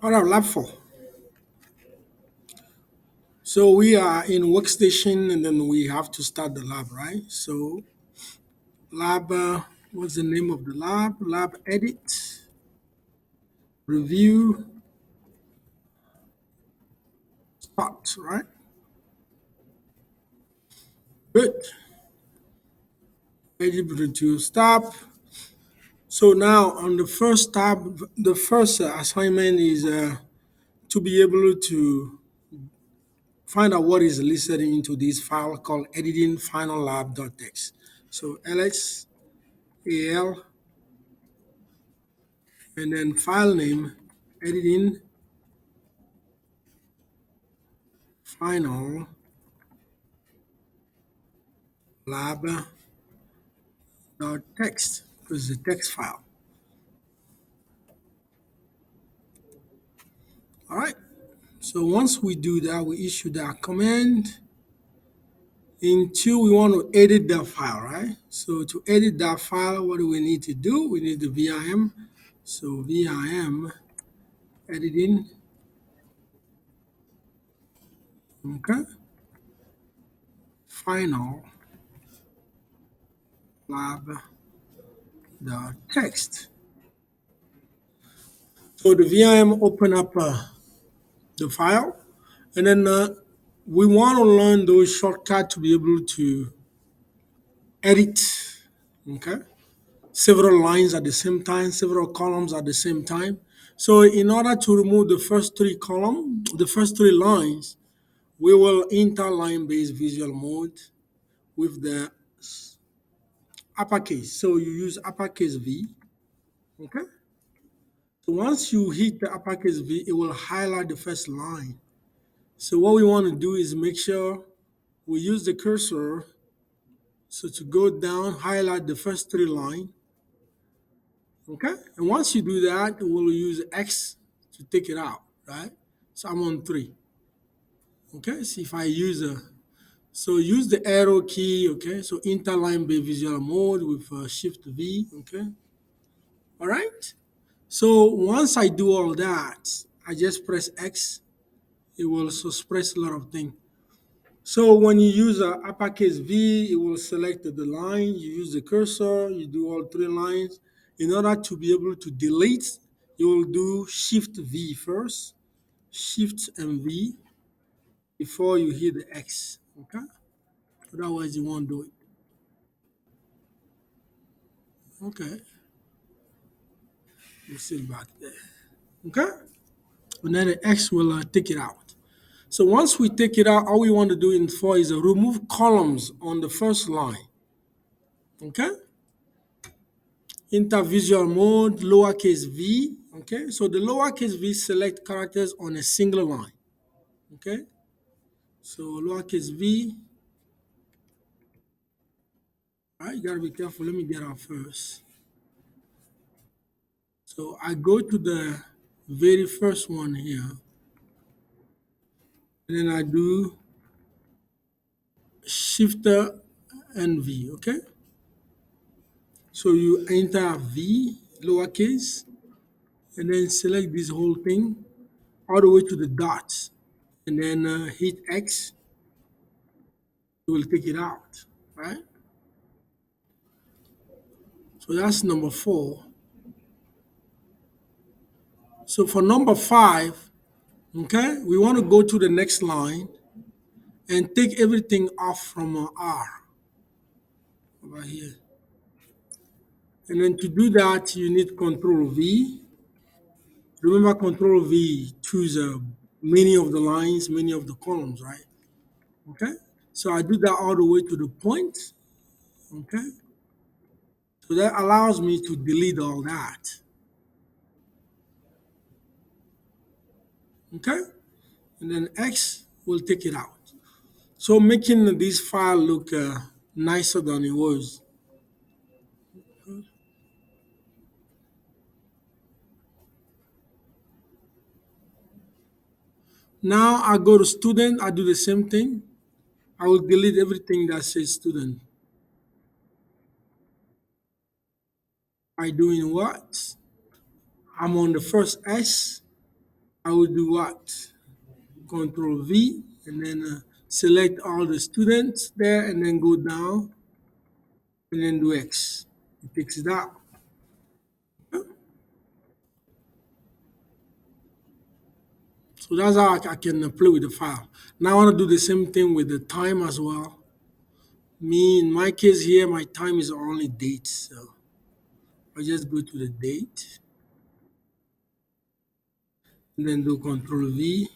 All right, lab four. So we are in workstation and then we have to start the lab, right? So lab, what's the name of the lab? Lab edit, review, start, right? Good. Edit, review, stop. So now on the first tab, the first assignment is to be able to find out what is listed into this file called editing final lab.txt. So ls al and then file name editing final lab.txt because it's a text file. All right. So once we do that, we issue that command. In two, we want to edit that file, right? So to edit that file, what do we need to do? We need the VIM. So VIM editing, okay, final lab.txt. So the VIM open up the file, and then we want to learn those shortcuts to be able to edit, okay, several lines at the same time, several columns at the same time. So in order to remove the first three columns, the first three lines, we will enter line-based visual mode with the uppercase. So you use uppercase V, okay? So once you hit the uppercase V, it will highlight the first line. So what we want to do is make sure we use the cursor. So to go down, highlight the first three lines, okay? And once you do that, we'll use X to take it out, right? So I'm on three, okay? See if I use so use the arrow key, okay? So interline by visual mode with Shift V, okay? All right? So once I do all that, I just press X. It will suppress a lot of things. So when you use uppercase V, it will select the line. You use the cursor, you do all three lines. In order to be able to delete, you will do Shift V first, Shift and V before you hit the X. Okay? Otherwise, you won't do it. Okay, you see back there. Okay? And then the X will take it out. So once we take it out, all we want to do in four is remove columns on the first line. Okay? Enter visual mode, lowercase v. Okay? So the lowercase v select characters on a single line. Okay? So lowercase v. All right, you gotta be careful. Let me get out first. So I go to the very first one here. And then I do shifter and V. Okay? So you enter V, lowercase, and then select this whole thing all the way to the dots, and then hit X. It will take it out, right? So that's number four. So for number five, okay, we want to go to the next line and take everything off from R over here. And then to do that, you need Control V. Remember, Control V choose many of the lines, many of the columns, right? Okay. So I do that all the way to the point. Okay. So that allows me to delete all that. Okay. And then X will take it out. So making this file look nicer than it was. Now I go to student, I do the same thing. I will delete everything that says student. By doing what? I'm on the first S. I will do what? Control V, and then select all the students there, and then go down, and then do X. It takes it out. So that's how I can play with the file. Now I want to do the same thing with the time as well. Me, in my case here, my time is only date. So I just go to the date, and then do Control V,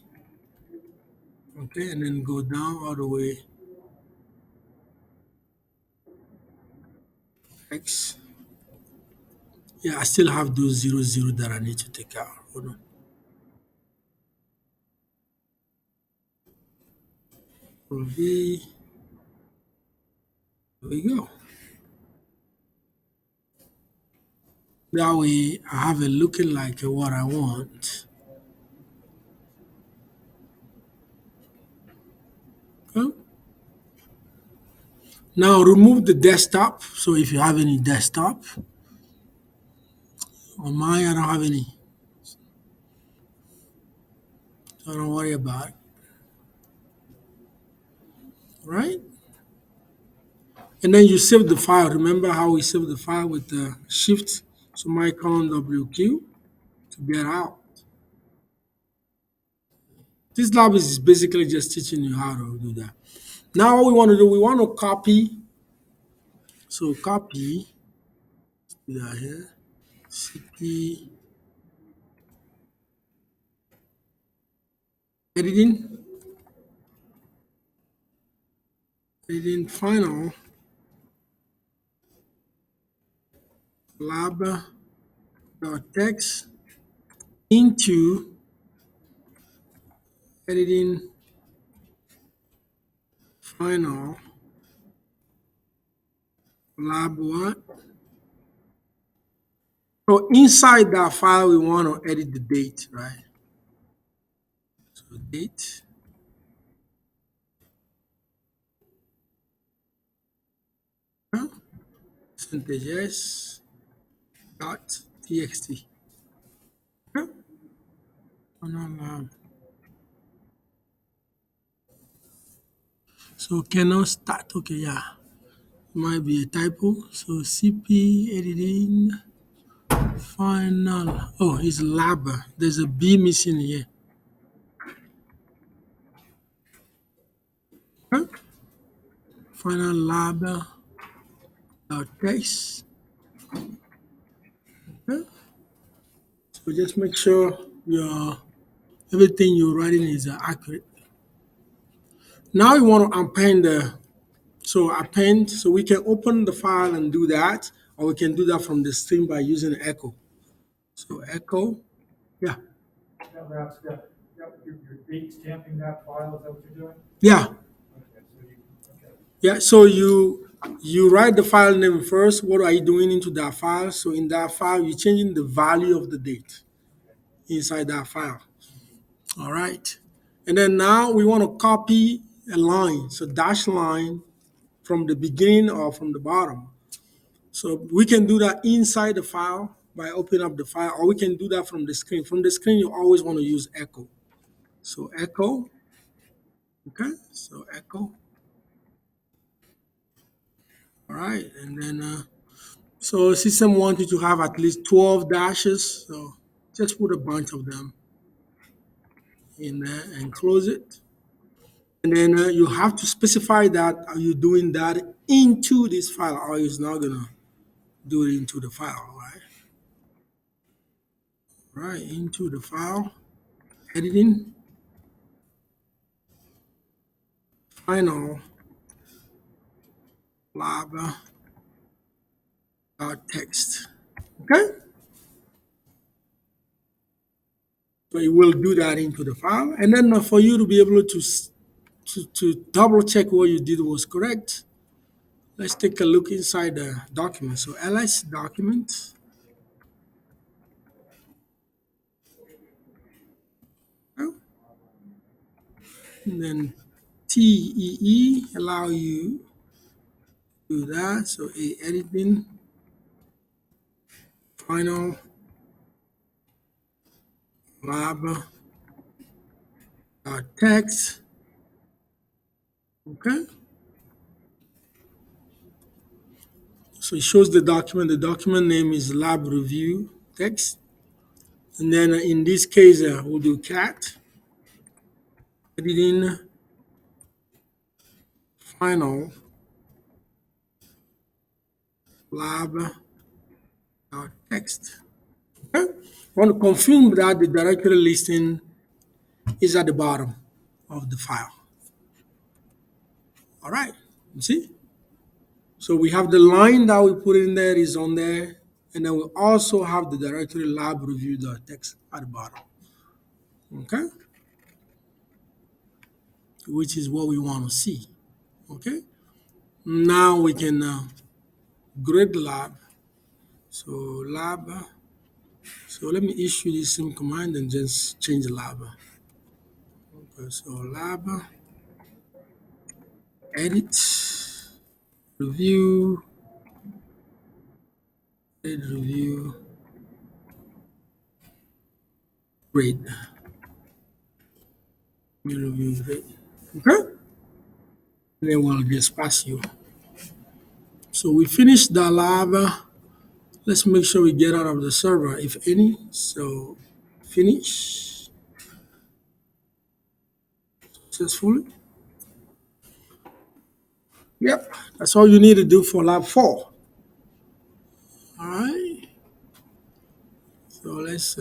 okay, and then go down all the way X. Yeah, I still have those 00 that I need to take out. Hold on. Control V. There we go. That way I have it looking like what I want. Okay. Now remove the desktop. So if you have any desktop, on mine I don't have any. So don't worry about it. Right? And then you save the file. Remember how we save the file with the shift semicolon WQ to get out. This lab is basically just teaching you how to do that. Now what we want to do, we want to copy. So copy, do that here. CP editing, editing final lab text into editing final lab what? So inside that file, we want to edit the date, right? So date, percentage s dot txt. Okay? Final lab. So cannot start. Okay, yeah. Might be a typo. So CP editing final. Oh, it's lab. There's a B missing here. Okay? Final lab text. Okay? So just make sure your everything you're writing is accurate. Now you want to append append. So we can open the file and do that, or we can do that from the stream by using echo. So echo, yeah, That last step, you're date stamping that file, is that what you're doing? yeah, Okay, so okay. yeah. So you write the file name first. What are you doing into that file? So in that file, you're changing the value of the date inside that file. All right. And then now we want to copy a line. So dash line from the beginning or from the bottom. So we can do that inside the file by opening up the file, or we can do that from the screen. From the screen, you always want to use echo. So echo, okay. So echo, all right. And then so system wants you to have at least 12 dashes. So just put a bunch of them in there and close it. And then you have to specify that are you doing that into this file, or it's not gonna do it into the file, right? Right, into the file, editing, final, lab, text. Okay? So it will do that into the file. And then for you to be able to double check what you did was correct, let's take a look inside the document. So ls document, oh, and then TEE allow you to do that. So a editing, final, lab, text. Okay. So it shows the document. The document name is lab review text. And then in this case, we'll do cat editing final lab text. Okay. I want to confirm that the directory listing is at the bottom of the file. All right. You see? So we have the line that we put in there is on there. And then we also have the directory lab review text at the bottom. Okay. Which is what we want to see. Okay. Now we can grade lab. So lab. So let me issue this same command and just change the lab. Okay, so lab edit review edit review grade review grade. Okay. And then we'll just pass you. So we finished the lab. Let's make sure we get out of the server, if any. So finish successfully. Yep, that's all you need to do for lab 4. All right. So let's